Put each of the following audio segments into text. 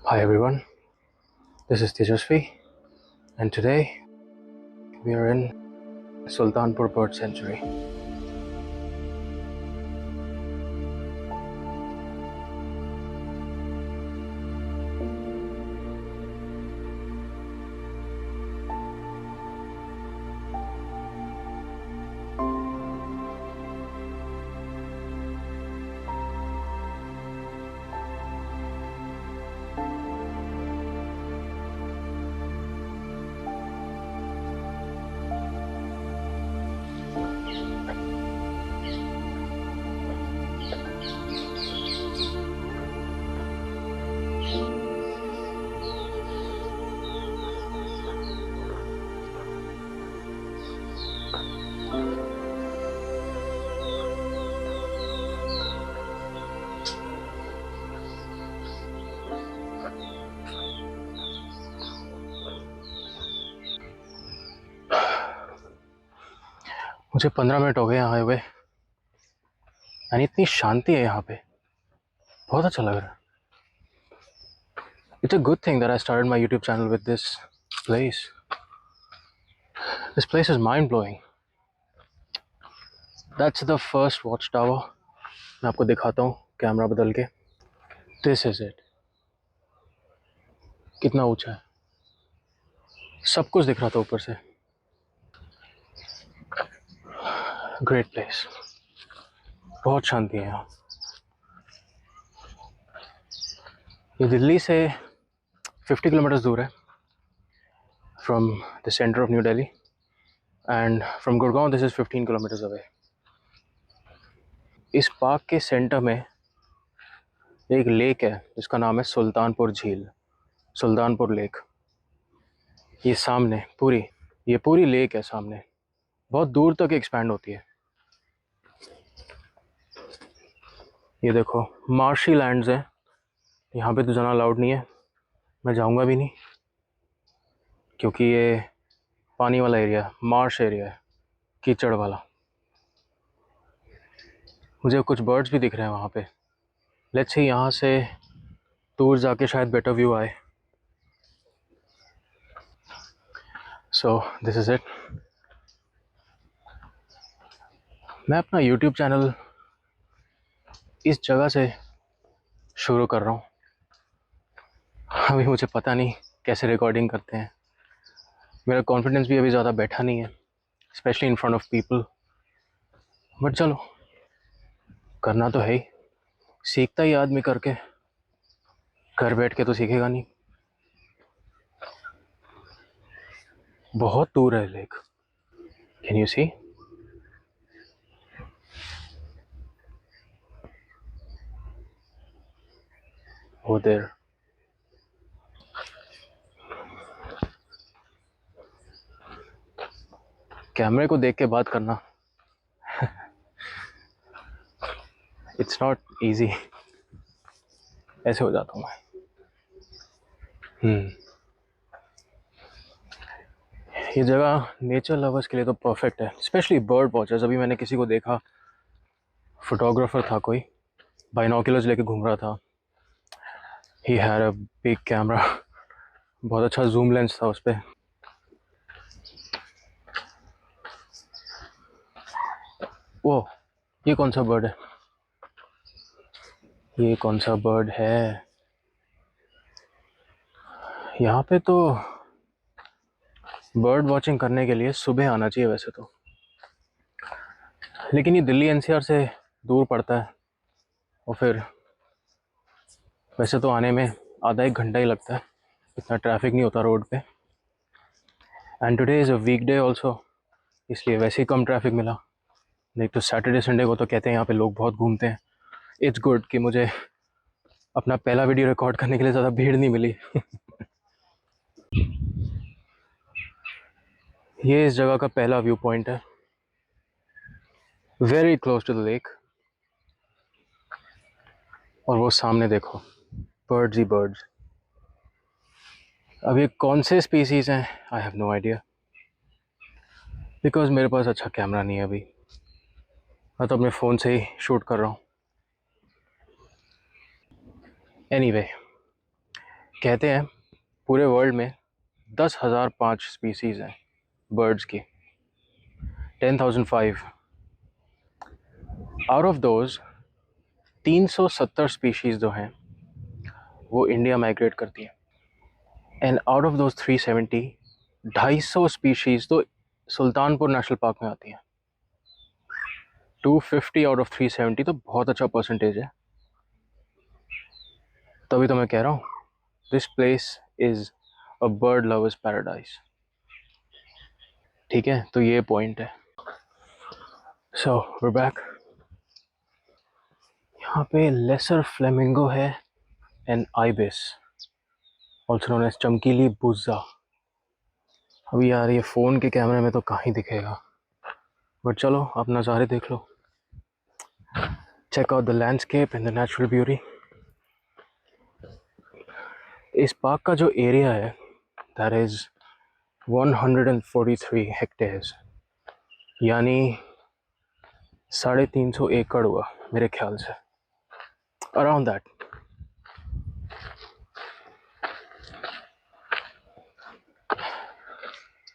Hi everyone, this is Tejasvi, and today we are in Sultanpur Bird Sanctuary. मुझे 15 minute हो गए यहाँ आए हुए, यानी इतनी शांति है यहाँ पे, बहुत अच्छा लग रहा है. It's a good thing that I started my YouTube channel with this place. This place is mind-blowing. That's the first watchtower. मैं आपको दिखाता हूँ कैमरा बदल के. This is it. कितना ऊंचा है, सब कुछ दिख रहा था ऊपर से. Great place. बहुत शांति है यहाँ. ये दिल्ली से 50 किलोमीटर दूर है, from the center of New Delhi, and from Gurgaon this is 15 kilometers away. इस पार्क के सेंटर में एक लेक है जिसका नाम है सुल्तानपुर झील, सुल्तानपुर लेक. ये सामने ये पूरी लेक है सामने, बहुत दूर तक एक्सपैंड होती है. ये देखो मार्शी लैंड्स हैं, यहाँ पे तो जाना अलाउड नहीं है, मैं जाऊँगा भी नहीं क्योंकि ये पानी वाला एरिया, मार्श एरिया है, कीचड़ वाला. मुझे कुछ बर्ड्स भी दिख रहे हैं वहाँ पे. लेट्स सी यहाँ से दूर जाके शायद बेटर व्यू आए. So this is it. मैं अपना YouTube चैनल इस जगह से शुरू कर रहा हूँ. अभी मुझे पता नहीं कैसे रिकॉर्डिंग करते हैं, मेरा कॉन्फिडेंस भी अभी ज़्यादा बैठा नहीं है, specially in front of people. But चलो, करना तो है ही. सीखता ही आदमी करके, घर बैठ के तो सीखेगा नहीं. बहुत दूर है लेक. कैन यू सी? वो देयर. कैमरे को देख के बात करना इट्स नॉट इजी. ऐसे हो जाता हूँ मैं. ये जगह नेचर लवर्स के लिए तो परफेक्ट है, स्पेशली बर्ड वॉचर्स. अभी मैंने किसी को देखा, फोटोग्राफर था कोई, बाइनोकुलर्स लेके घूम रहा था. He had a big camera, बहुत अच्छा जूम लेंस था उस पर. वो ये कौन सा बर्ड है? ये कौन सा बर्ड है? यहाँ पे तो बर्ड वॉचिंग करने के लिए सुबह आना चाहिए वैसे तो, लेकिन ये दिल्ली एनसीआर से दूर पड़ता है और फिर वैसे तो आने में आधा एक घंटा ही लगता है, इतना ट्रैफिक नहीं होता रोड पे. And today is a weekday also, इसलिए वैसे ही कम ट्रैफिक मिला. नहीं तो सैटरडे संडे को तो कहते हैं यहाँ पे लोग बहुत घूमते हैं. इट्स गुड कि मुझे अपना पहला वीडियो रिकॉर्ड करने के लिए ज़्यादा भीड़ नहीं मिली. ये इस जगह का पहला व्यू पॉइंट है, very close to the lake. और वो सामने देखो, बर्ड्स ही बर्ड्स. अब ये कौन से स्पीसीज़ हैं I have no idea, because मेरे पास अच्छा कैमरा नहीं है अभी. मैं तो अपने फ़ोन से ही शूट कर रहा हूँ. एनीवे, कहते हैं पूरे वर्ल्ड में 10,005 स्पीसीज़ हैं बर्ड्स की, 10,005। आउट ऑफ दोज 370 स्पीशीज़ जो हैं वो इंडिया माइग्रेट करती हैं, and out of those 370, 250 species तो सुल्तानपुर नेशनल पार्क में आती हैं। 250 आउट ऑफ 370 तो बहुत अच्छा परसेंटेज है। तभी तो मैं कह रहा हूँ this place is a bird lovers paradise. ठीक है, तो ये पॉइंट है। So we back. यहाँ पे लेसर फ्लेमिंगो है and ibis, also known as चमकीली बुज़्ज़ा। अभी यार ये फ़ोन के कैमरे में तो कहाँ दिखेगा, बट चलो आप नज़ारे देख लो। Check out the landscape and the natural beauty. इस पार्क का जो एरिया है दैट इज़ 143 हेक्टेयर्स, यानी 350 एकड़ हुआ मेरे ख्याल से, around that.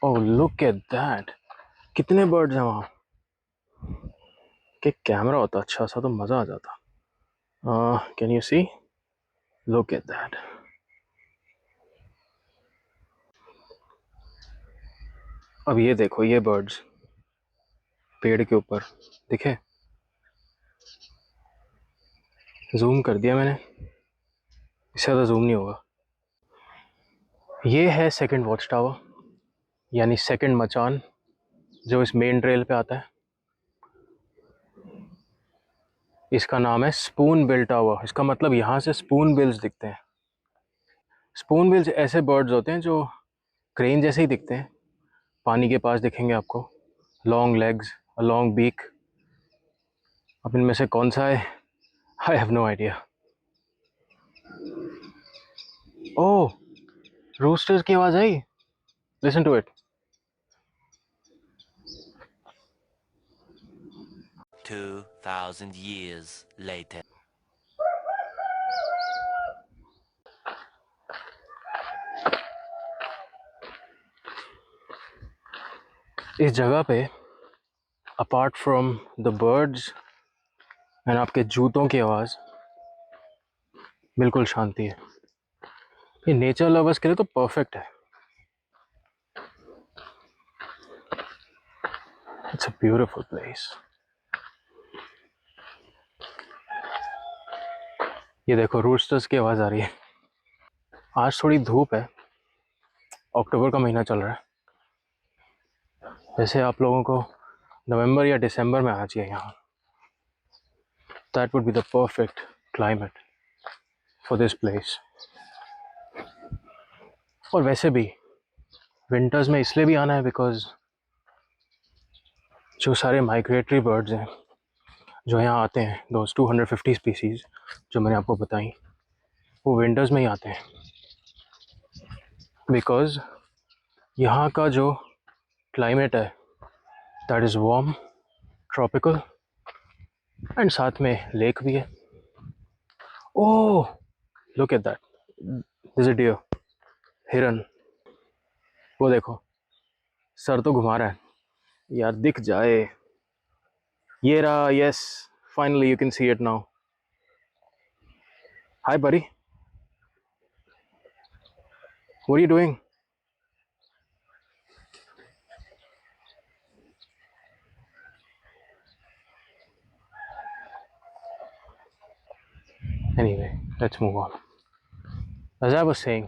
Oh look at that, कितने बर्ड्स हैं वहाँ। कि कैमरा होता अच्छा सा तो मज़ा आ जाता। Can you see, look at that. अब ये देखो, ये बर्ड्स पेड़ के ऊपर दिखे, जूम कर दिया मैंने, इससे ज़्यादा जूम नहीं होगा। ये है सेकंड वॉच टावर, यानी सेकंड मचान जो इस मेन ट्रेल पे आता है। इसका नाम है स्पून बिल टावर। इसका मतलब यहाँ से स्पून बिल्स दिखते हैं। स्पून बिल्स ऐसे बर्ड्स होते हैं जो क्रेन जैसे ही दिखते हैं, पानी के पास दिखेंगे आपको, लॉन्ग लेग्स, लॉन्ग बीक। अब इनमें से कौन सा है, I have no idea. Oh, roosters की आवाज़ आई, listen to it. 2,000 years later. इस जगह पे apart from the birds and आपके जूतों की आवाज़, बिल्कुल शांति है। ये नेचर लवर्स के लिए तो परफेक्ट है। It's a beautiful place. ये देखो रूस्टर्स की आवाज़ आ रही है। आज थोड़ी धूप है, अक्टूबर का महीना चल रहा है। वैसे आप लोगों को नवंबर या दिसंबर में आना चाहिए यहाँ। That would be the perfect climate for this place. और वैसे भी विंटर्स में इसलिए भी आना है बिकॉज जो सारे माइग्रेटरी बर्ड्स हैं जो यहाँ आते हैं, दोस्त 250 स्पीसीज़ जो मैंने आपको बताई, वो विंटर्स में ही आते हैं। बिकॉज यहाँ का जो क्लाइमेट है that is warm, tropical, and साथ में लेक भी है। Oh look at that, this a deer, हिरन। वो देखो सर तो घुमा रहा है यार, दिख जाए। ये रहा, yes, finally you can see it now. Hi buddy, what are you doing? Anyway, let's move on. As I was saying,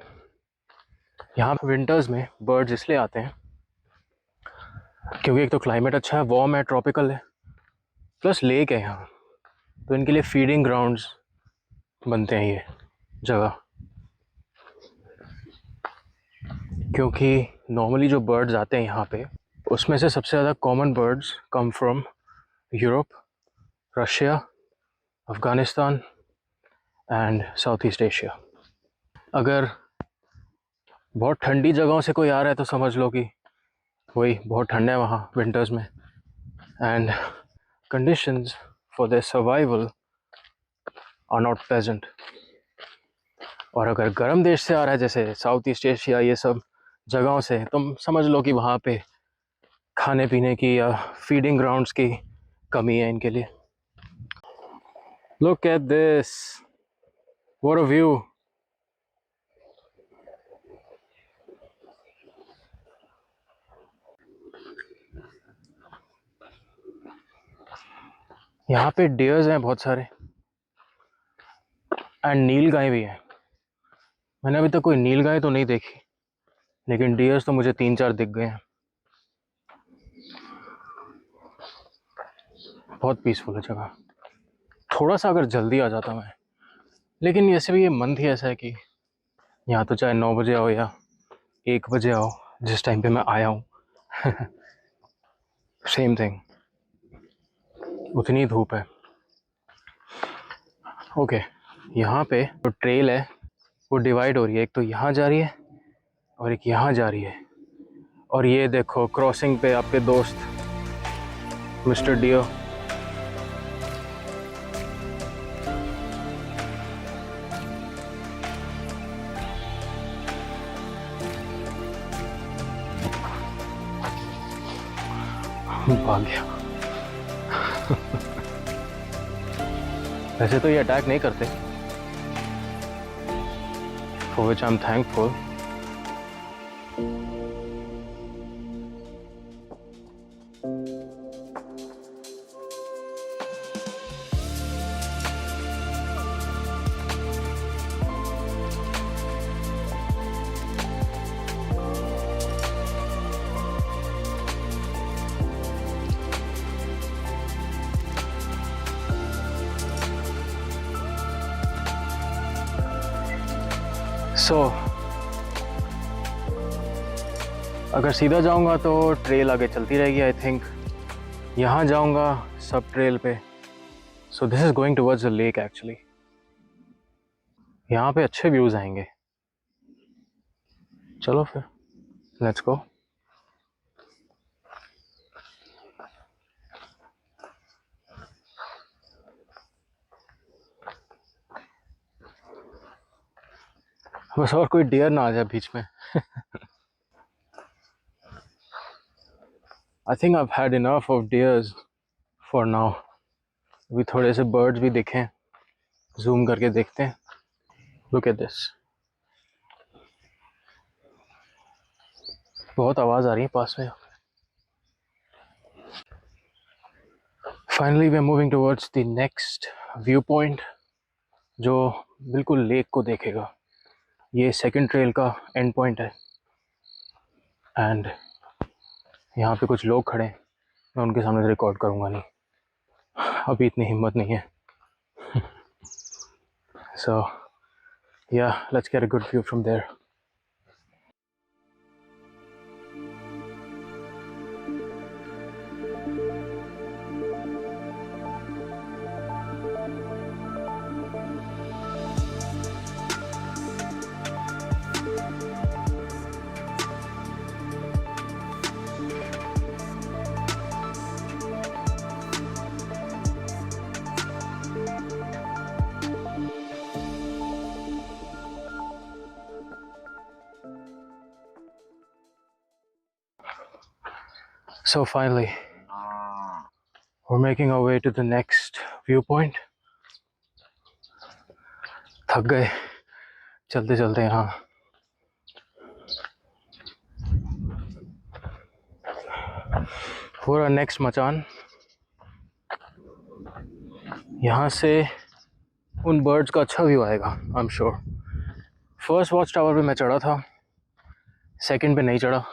यहाँ पे विंटर्स में बर्ड्स इसलिए आते हैं क्योंकि एक तो क्लाइमेट अच्छा है, वार्म है, ट्रॉपिकल है, प्लस लेक है यहाँ, तो इनके लिए फीडिंग ग्राउंड्स बनते हैं ये जगह। क्योंकि नॉर्मली जो बर्ड्स आते हैं यहाँ पे, उसमें से सबसे ज़्यादा common birds come from Europe, Russia, Afghanistan and south east Asia. अगर बहुत ठंडी जगहों से कोई आ रहा है तो समझ लो कि वही बहुत ठंड है वहाँ विंटर्स में, and conditions for their survival are not pleasant. और अगर गर्म देश से आ रहा है जैसे साउथ ईस्ट एशिया ये सब जगहों से, तो समझ लो कि वहाँ पे खाने पीने की या फीडिंग ग्राउंड्स की कमी है इनके लिए। Look at this, what a view. यहाँ पे डियर्स हैं बहुत सारे एंड नील गाय भी है। मैंने अभी तक कोई नील गाय तो नहीं देखी, लेकिन डियर्स तो मुझे 3-4 दिख गए हैं। बहुत पीसफुल है जगह। थोड़ा सा अगर जल्दी आ जाता मैं, लेकिन ऐसे भी ये मन ही ऐसा है कि यहाँ तो चाहे 9 बजे आओ या 1 बजे आओ, जिस टाइम पे मैं आया हूँ सेम थिंग, उतनी धूप है। ओके, यहाँ पे जो ट्रेल है वो डिवाइड हो रही है, एक तो यहाँ जा रही है और एक यहाँ जा रही है। और ये देखो क्रॉसिंग पे आपके दोस्त मिस्टर डियो। भाग गया। वैसे तो ये अटैक नहीं करते, for which I'm thankful. So, अगर सीधा जाऊंगा तो ट्रेल आगे चलती रहेगी आई थिंक। यहाँ जाऊंगा सब ट्रेल पे। So this is going towards the lake actually. यहाँ पे अच्छे व्यूज आएंगे। चलो फिर लेट्स गो। बस और कोई डियर ना आ जाए बीच में। I think I had enough of dears for now. अभी थोड़े से बर्ड्स भी दिखें, जूम करके देखते हैं। लुक एट दिस, बहुत आवाज़ आ रही है पास में। Finally we are moving towards the next view point, जो बिल्कुल लेक को देखेगा। ये सेकंड ट्रेल का एंड पॉइंट है एंड यहाँ पे कुछ लोग खड़े हैं। मैं उनके सामने रिकॉर्ड करूँगा नहीं, अभी इतनी हिम्मत नहीं है। So yeah let's get a good view from there. So finally, we're making our way to the next viewpoint. थक गए चलते चलते यहाँ। For our next मचान, यहाँ से उन बर्ड्स का अच्छा व्यू आएगा I am sure. First watch tower पे मैं चढ़ा था, सेकंड पे नहीं चढ़ा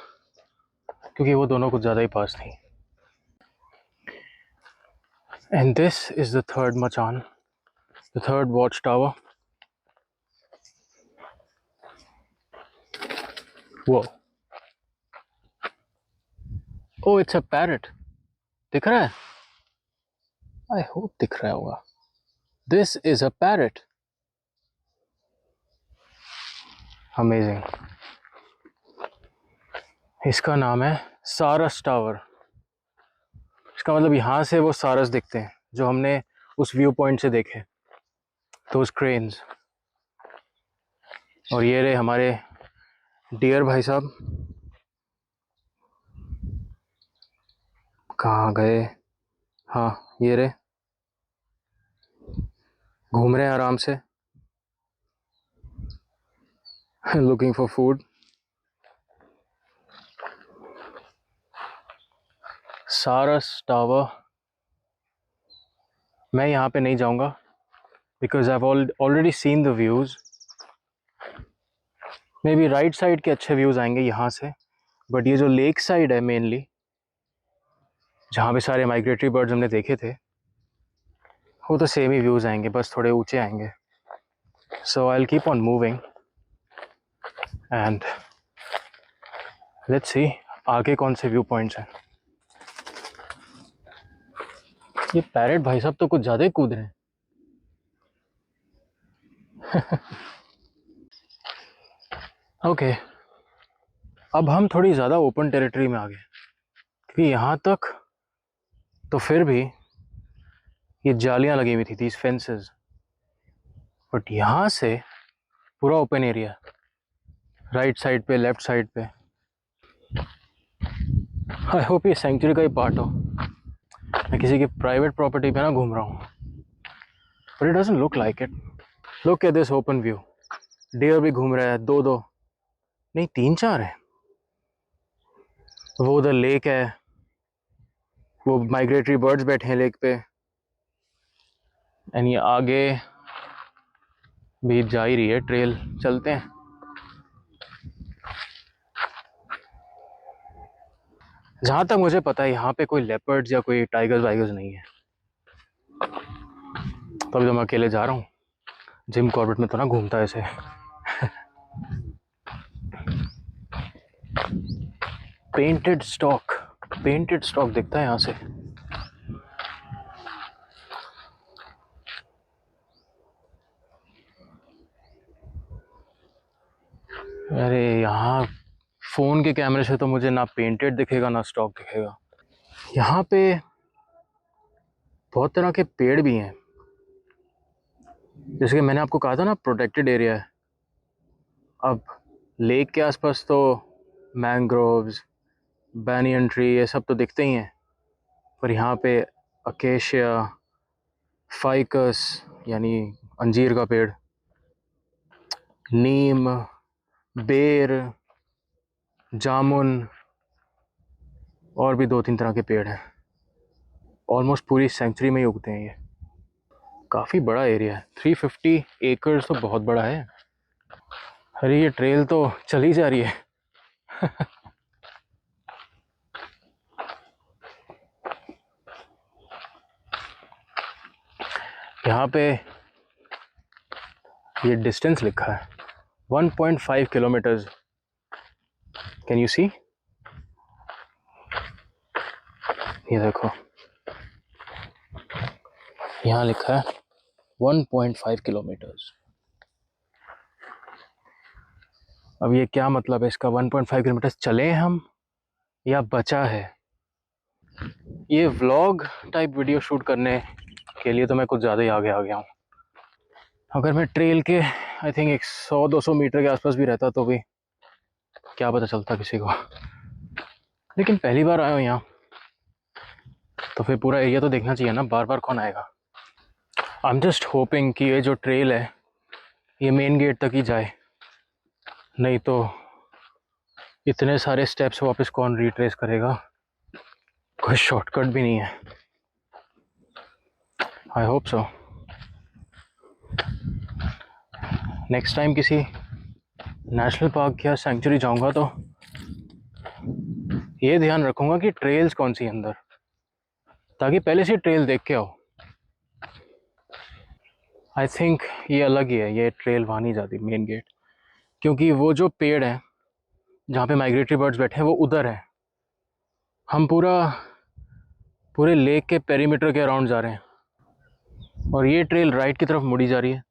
क्योंकि वो दोनों कुछ ज़्यादा ही पास थी। And this is the third मचान, द थर्ड वॉच टावर। वो ओह इट्स अ पैरट, दिख रहा है? आई होप दिख रहा होगा। This is a parrot, amazing. इसका नाम है सारस टावर। इसका मतलब यहाँ से वो सारस दिखते हैं जो हमने उस व्यू पॉइंट से देखे, दोस क्रेन्स। और ये रहे हमारे डियर भाई साहब। कहाँ गए? हाँ, ये रहे, घूम रहे हैं आराम से, लुकिंग फॉर फूड। सारस टावर, मैं यहाँ पे नहीं जाऊँगा because I already seen the views. May be right side के अच्छे व्यूज़ आएंगे यहाँ से, बट ये जो लेक साइड है मेनली, जहाँ पे सारे माइग्रेटरी बर्ड्स हमने देखे थे, वो तो सेम ही व्यूज़ आएंगे, बस थोड़े ऊंचे आएंगे। So I will keep on moving and let's see आगे कौन से व्यू पॉइंट्स हैं। ये पैरेट भाई साहब तो कुछ ज़्यादा ही कूद रहे हैं। ओके, अब हम थोड़ी ज़्यादा ओपन टेरिटरी में आ गए, क्योंकि यहाँ तक तो फिर भी ये जालियाँ लगी हुई थी, दीज फेंसेस, बट यहाँ से पूरा ओपन एरिया, राइट साइड पे, लेफ्ट साइड पे। आई होप ये सेंचुरी का ही पार्ट हो, मैं किसी की प्राइवेट प्रॉपर्टी पे ना घूम रहा हूँ, but it doesn't look like it. Look at this open view, deer भी घूम रहा है, दो दो नहीं तीन चार है। वो उधर लेक है, वो माइग्रेटरी बर्ड्स बैठे हैं लेक पे, एंड ये आगे भी जा ही रही है ट्रेल, चलते हैं। जहाँ तक मुझे पता है यहाँ पे कोई लेपर्ड्स या कोई टाइगर्स वाइगर्स नहीं है, तभी तो मैं अकेले जा रहा हूँ। जिम कॉर्बेट में तो ना घूमता है ऐसे। पेंटेड स्टॉक, पेंटेड स्टॉक दिखता है यहाँ से। अरे यहाँ फ़ोन के कैमरे से तो मुझे ना पेंटेड दिखेगा ना स्टॉक दिखेगा। यहाँ पे बहुत तरह के पेड़ भी हैं, जैसे कि मैंने आपको कहा था ना प्रोटेक्टेड एरिया है। अब लेक के आसपास तो मैंग्रोव्स, बैनियन ट्री, ये सब तो दिखते ही हैं, पर यहाँ पे अकेशिया, फाइकस यानी अंजीर का पेड़, नीम, बेर, जामुन और भी दो तीन तरह के पेड़ हैं। ऑलमोस्ट पूरी सेंचुरी में ही उगते हैं ये। काफ़ी बड़ा एरिया है, 350 एकर्स तो बहुत बड़ा है। अरे ये ट्रेल तो चली जा रही है। यहाँ पे ये डिस्टेंस लिखा है 1.5 किलोमीटर्स, कैन यू सी? ये देखो यहाँ लिखा है 1.5 किलोमीटर्स। अब ये क्या मतलब है इसका, 1.5 किलोमीटर चले हम या बचा है? ये व्लॉग टाइप वीडियो शूट करने के लिए तो मैं कुछ ज़्यादा ही आगे आ गया हूँ। अगर मैं ट्रेल के आई थिंक 100-200 मीटर के आसपास भी रहता तो भी क्या पता चलता किसी को, लेकिन पहली बार आया हूँ यहाँ, तो फिर पूरा एरिया तो देखना चाहिए ना, बार बार कौन आएगा। आई एम जस्ट होपिंग कि ये जो ट्रेल है ये मेन गेट तक ही जाए, नहीं तो इतने सारे स्टेप्स वापस कौन रिट्रेस करेगा, कोई शॉर्टकट भी नहीं है। I hope so next time किसी नेशनल पार्क या सेंचुरी जाऊंगा तो ये ध्यान रखूंगा कि ट्रेल्स कौन सी अंदर, ताकि पहले से ट्रेल देख के आओ। आई थिंक ये अलग ही है, ये ट्रेल वहाँ नहीं जाती मेन गेट, क्योंकि वो जो पेड़ है जहाँ पे माइग्रेटरी बर्ड्स बैठे हैं वो उधर है। हम पूरे लेक के पेरीमीटर के अराउंड जा रहे हैं, और ये ट्रेल राइट की तरफ मुड़ी जा रही है,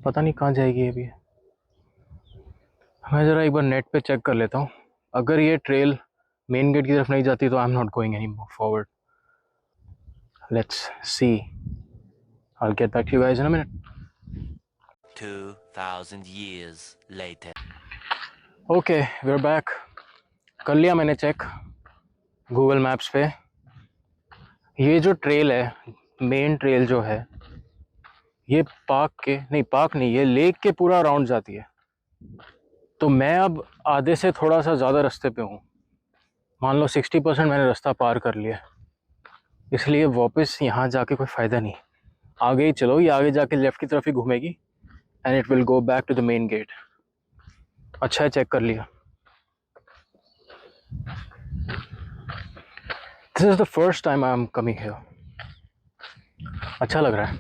पता नहीं कहाँ जाएगी ये भी। मैं ज़रा एक बार नेट पे चेक कर लेता हूँ, अगर ये ट्रेल मेन गेट की तरफ नहीं जाती तो I am not going any more forward. Let's see, I will get back to you guys in a minute. 2,000 years later. Okay we are back. कर लिया मैंने चेक गूगल मैप्स पे। ये जो ट्रेल है, मेन ट्रेल जो है, ये पार्क नहीं, ये लेक के पूरा राउंड जाती है। तो मैं अब आधे से थोड़ा सा ज़्यादा रास्ते पे हूँ। मान लो 60% मैंने रास्ता पार कर लिया, इसलिए वापस यहाँ जाके कोई फ़ायदा नहीं। आगे ही चलो, ये आगे जाके लेफ़्ट की तरफ ही घूमेगी and it will go back to the main gate. अच्छा है, चेक कर लिया। This is the first time I am coming here. अच्छा लग रहा है,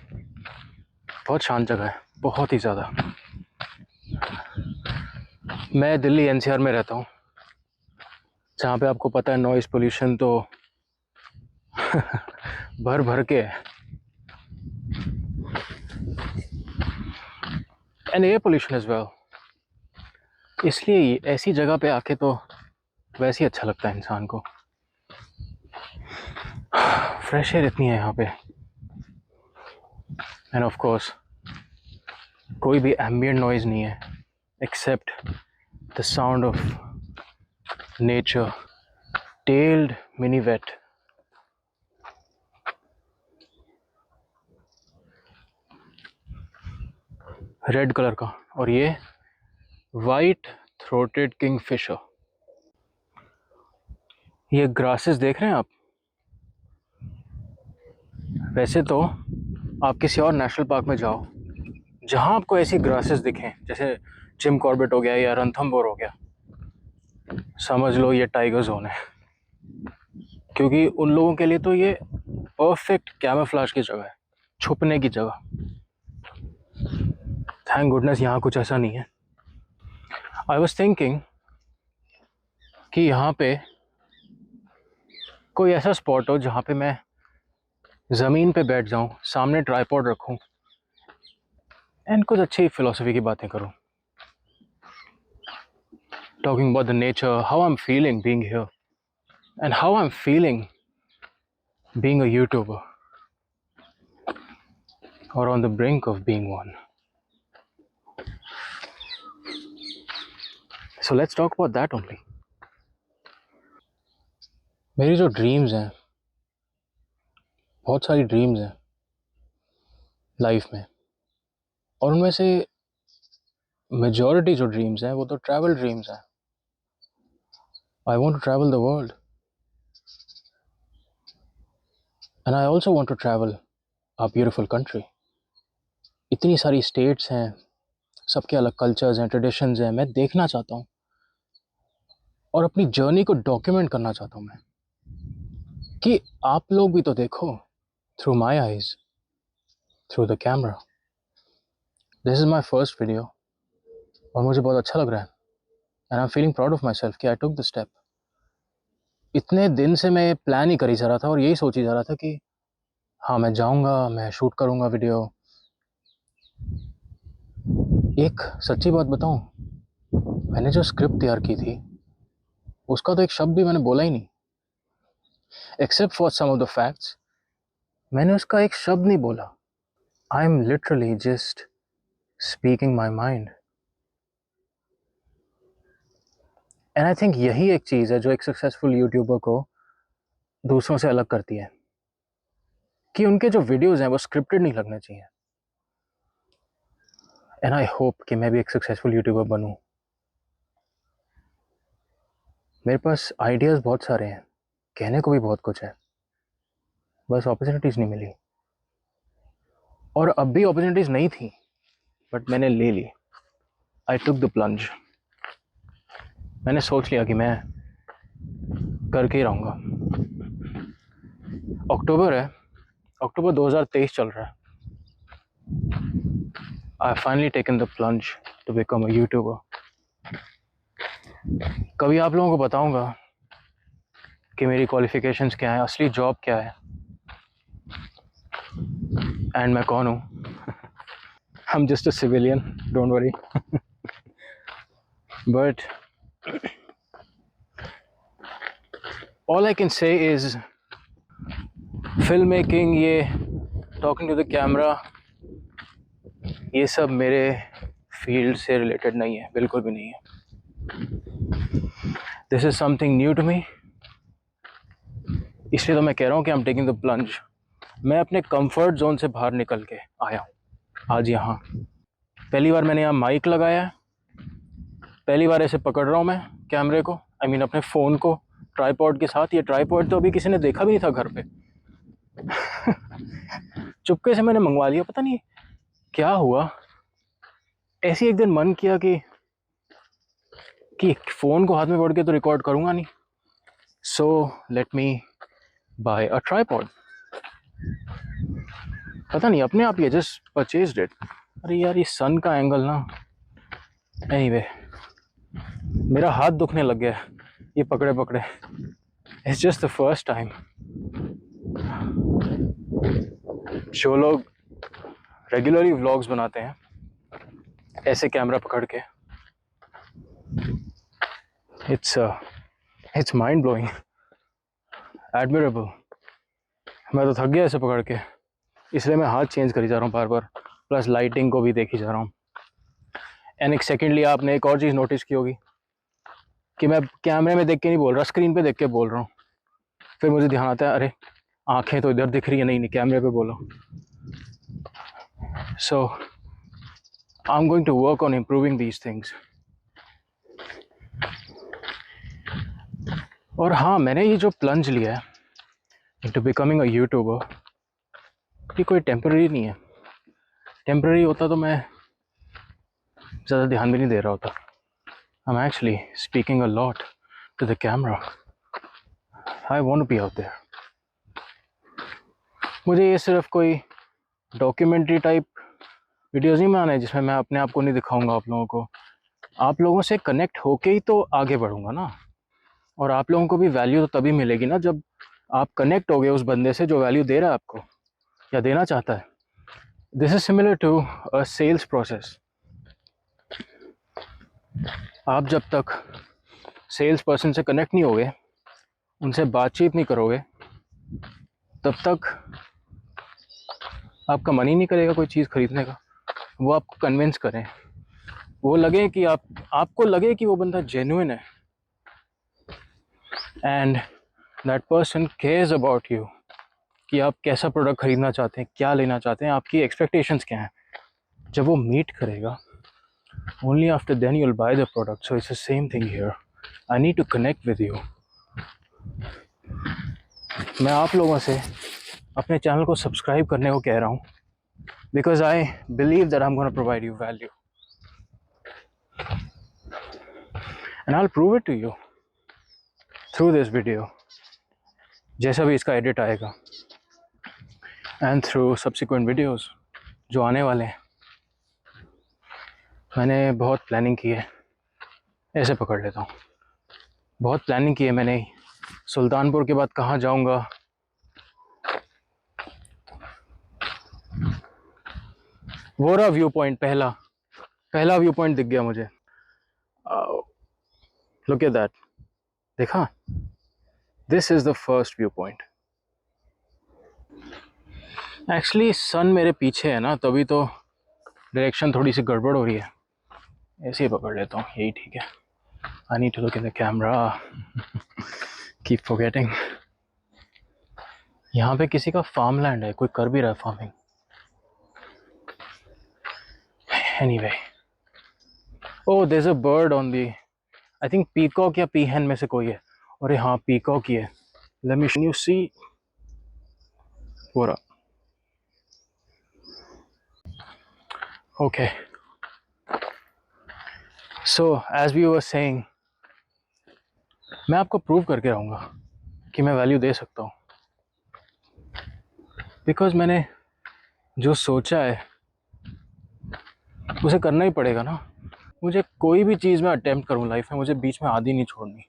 बहुत शांत जगह है, बहुत ही ज़्यादा। मैं दिल्ली एनसीआर में रहता हूँ, जहाँ पे आपको पता है नॉइज़ पोल्यूशन तो भर भर के है, and air pollution is well. इसलिए ऐसी जगह पे आके तो वैसे ही अच्छा लगता है इंसान को। फ्रेश एयर इतनी है यहाँ पे, एंड ऑफ कोर्स कोई भी एम्बिएंट नॉइज़ नहीं है except the sound of nature. Tailed minivet red, रेड कलर का, और ये वाइट थ्रोटेड किंगफिशर। ये ग्रासेस देख रहे हैं आप? वैसे तो आप किसी और नेशनल पार्क में जाओ जहाँ आपको ऐसी ग्रासेस दिखें, जैसे जिम कॉर्बेट हो गया या रणथंभौर हो गया, समझ लो ये टाइगर जोन है, क्योंकि उन लोगों के लिए तो ये परफेक्ट कैमोफ्लेज की जगह है, छुपने की जगह। थैंक गुडनेस यहाँ कुछ ऐसा नहीं है। आई वॉज थिंकिंग कि यहाँ पे कोई ऐसा स्पॉट हो जहाँ पे मैं ज़मीन पे बैठ जाऊँ, सामने ट्राइपॉड रखूँ एंड कुछ अच्छी फिलोसफी की बातें करूँ, talking about the nature, how I am feeling being here and how I am feeling being a YouTuber or on the brink of being one. So let's talk about that only. मेरी जो dreams हैं, बहुत सारी dreams हैं life में, और उनमें से मेजॉरिटी जो ड्रीम्स हैं वो तो ट्रैवल ड्रीम्स हैं। I want to travel the world and I also want to travel a beautiful country. इतनी सारी स्टेट्स हैं, सबके अलग कल्चर्स हैं, ट्रेडिशंस हैं। मैं देखना चाहता हूँ और अपनी जर्नी को डॉक्यूमेंट करना चाहता हूँ मैं, कि आप लोग भी तो देखो through my eyes, through the camera. This is my first video और मुझे बहुत अच्छा लग रहा है and I am feeling proud of my self कि आई टुक द स्टेप। इतने दिन से मैं प्लान ही करी जा रहा था और यही सोची जा रहा था कि हाँ मैं जाऊँगा, मैं शूट करूँगा वीडियो। एक सच्ची बात बताऊँ, मैंने जो स्क्रिप्ट तैयार की थी उसका तो एक शब्द भी मैंने बोला ही नहीं, except for some of the facts. मैंने उसका एक शब्द नहीं बोला। I am literally just speaking my mind. And I think यही एक चीज़ है जो एक सक्सेसफुल यूट्यूबर को दूसरों से अलग करती है, कि उनके जो वीडियोज़ हैं वो स्क्रिप्टेड नहीं लगने चाहिए। एंड आई होप कि मैं भी एक सक्सेसफुल यूट्यूबर बनूं। मेरे पास आइडियाज़ बहुत सारे हैं, कहने को भी बहुत कुछ है, बस अपॉर्चुनिटीज़ नहीं मिली। और अब भी अपॉर्चुनिटीज़ नहीं थी, बट मैंने ले ली। आई टुक द प्लंज। मैंने सोच लिया कि मैं करके ही रहूँगा। अक्टूबर है, अक्टूबर 2023 चल रहा है। I finally taken the plunge to become a YouTuber. कभी आप लोगों को बताऊंगा कि मेरी क्वालिफिकेशंस क्या हैं, असली जॉब क्या है एंड मैं कौन हूँ। I am just a civilian, don't worry. But all I can say is film making, ये टॉकिंग टू द कैमरा, ये सब मेरे फील्ड से रिलेटेड नहीं है, बिल्कुल भी नहीं है। This is something new to me, इसलिए तो मैं कह रहा हूँ कि I am taking the plunge. मैं अपने कंफर्ट जोन से बाहर निकल के आया हूँ आज यहाँ। पहली बार मैंने यहाँ माइक लगाया है, पहली बार ऐसे पकड़ रहा हूँ मैं कैमरे को, आई मीन अपने फ़ोन को ट्राईपॉड के साथ। ये ट्राईपॉड तो अभी किसी ने देखा भी नहीं था घर पे। चुपके से मैंने मंगवा लिया, पता नहीं क्या हुआ। ऐसे एक दिन मन किया कि फ़ोन को हाथ में पकड़ के तो रिकॉर्ड करूँगा नहीं, so let me buy a tripod. पता नहीं अपने आप ही जस्ट परचेज्ड इट। अरे यार ये सन का एंगल ना, एनीवे मेरा हाथ दुखने लग गया ये पकड़े पकड़े। It's just the first time. जो लोग रेगुलरली व्लॉग्स बनाते हैं ऐसे कैमरा पकड़ के, इट्स माइंड ब्लोइंग, एडमिरेबल। मैं तो थक गया ऐसे पकड़ के, इसलिए मैं हाथ चेंज करी जा रहा हूँ बार बार, प्लस लाइटिंग को भी देखी जा रहा हूँ। एंड एक सेकेंडली आपने एक और चीज़ नोटिस की होगी कि मैं कैमरे में देख के नहीं बोल रहा, स्क्रीन पे देख के बोल रहा हूँ। फिर मुझे ध्यान आता है अरे आंखें तो इधर दिख रही है, नहीं कैमरे पे बोलो। So I am going to work on improving these things. और हाँ, मैंने ये जो प्लंज लिया है इनटू बिकमिंग अ यूट्यूबर, ये कोई टेम्पररी नहीं है। टेम्पररी होता तो मैं ज़्यादा ध्यान भी नहीं दे रहा होता। I am actually speaking a lot to the camera. I want to be out there. मुझे ये सिर्फ कोई डॉक्यूमेंट्री टाइप वीडियोज़ नहीं बनाना है जिसमें मैं अपने आप को नहीं दिखाऊंगा आप लोगों को। आप लोगों से कनेक्ट होके ही तो आगे बढ़ूंगा ना। और आप लोगों को भी वैल्यू तो तभी मिलेगी ना जब आप कनेक्ट हो गए उस बंदे से जो वैल्यू दे रहा है आपको या देना चाहता है। This is similar to a sales process. आप जब तक सेल्स पर्सन से कनेक्ट नहीं होगे, उनसे बातचीत नहीं करोगे, तब तक आपका मन ही नहीं करेगा कोई चीज़ खरीदने का। वो आपको कन्विंस करें, वो लगे कि आपको लगे कि वो बंदा जेन्युइन है and that person cares about you, कि आप कैसा प्रोडक्ट खरीदना चाहते हैं, क्या लेना चाहते हैं, आपकी एक्सपेक्टेशंस क्या हैं। जब वो मीट करेगा, only after then you will buy the product. So it's the same thing here. I need to connect with you. मैं आप लोगों से अपने चैनल को सब्सक्राइब करने को कह रहा हूँ, because I believe that I am gonna provide you value and I will prove it to you through this video, जैसा भी इसका एडिट आएगा, एंड थ्रू सब्सिक्वेंट वीडियोज़ जो आने वाले हैं। मैंने बहुत प्लानिंग की है, ऐसे पकड़ लेता हूँ, बहुत प्लानिंग की है मैंने। सुल्तानपुर के बाद कहाँ जाऊँगा, वो रहा व्यू पॉइंट, पहला व्यू पॉइंट दिख गया मुझे। लुक एट दैट, देखा? This is the first view point. Actually sun मेरे पीछे है ना, तभी तो डायरेक्शन थोड़ी सी गड़बड़ हो रही है। ऐसे ही पकड़ लेता हूँ, यही ठीक है। I need to look in the camera, keep forgetting. यहाँ पे किसी का फार्म लैंड है, कोई कर भी रहा है farming. Anyway, oh there is a bird on the, I think peacock या पीहन में से कोई है। अरे हाँ पीकॉक ही है। लेट मी यू सी पूरा। Okay, so as we were saying, मैं आपको प्रूव करके रहूँगा कि मैं वैल्यू दे सकता हूँ, बिकॉज मैंने जो सोचा है उसे करना ही पड़ेगा ना। मुझे कोई भी चीज़ मैं अटेम्प्ट करूँ लाइफ में, मुझे बीच में आधी नहीं छोड़नी।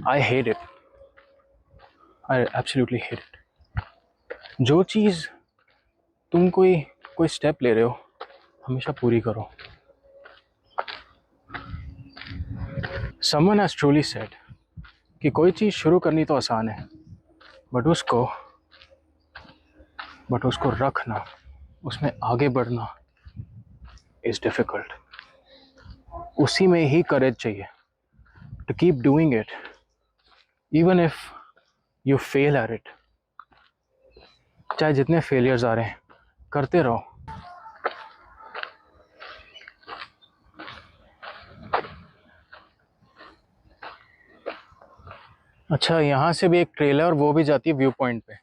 I hate it, I absolutely hate it. जो चीज़ तुम कोई स्टेप ले रहे हो, हमेशा पूरी करो। समवन हैज़ ट्रूली सेड कि कोई चीज़ शुरू करनी तो आसान है, बट उसको रखना, उसमें आगे बढ़ना, इज़ डिफ़िकल्ट, उसी में ही करेज चाहिए to keep doing it even if you fail at it. चाहे जितने फेलियर्स आ रहे हैं, करते रहो। अच्छा, यहाँ से भी एक ट्रेल है और वो भी जाती है व्यू पॉइंट पे,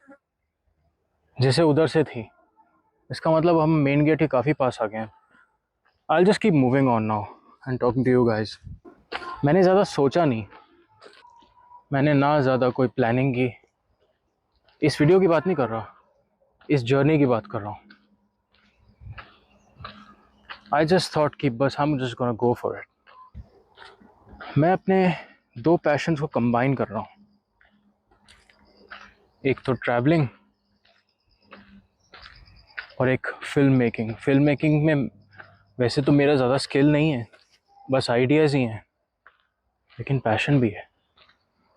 जैसे उधर से थी। इसका मतलब हम मेन गेट के काफ़ी पास आ गए हैं। I just keep moving on now and talking to you guys. मैंने ज़्यादा सोचा नहीं, मैंने ना ज़्यादा कोई प्लानिंग की। इस वीडियो की बात नहीं कर रहा, इस जर्नी की बात कर रहा हूँ। आई जस्ट थॉट कि बस हम just gonna go for it. मैं अपने दो पैशंस को कंबाइन कर रहा हूँ, एक तो ट्रैवलिंग और एक फिल्म मेकिंग। फिल्म मेकिंग में वैसे तो मेरा ज़्यादा स्किल नहीं है, बस आइडियाज़ ही हैं, लेकिन पैशन भी है।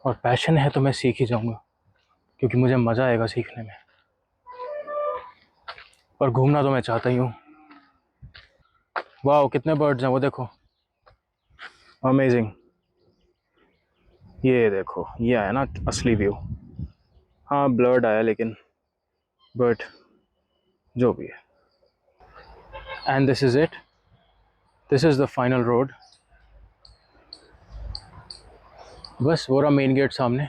और पैशन है तो मैं सीख ही जाऊँगा, क्योंकि मुझे मज़ा आएगा सीखने में। और घूमना तो मैं चाहता ही हूँ। वाह, कितने बर्ड्स हैं वो देखो, अमेजिंग। ये देखो, ये आया ना असली व्यू। हाँ ब्लर्ड आया लेकिन, बट जो भी है। And this is it, this is the final road. बस वो रहा मेन गेट सामने।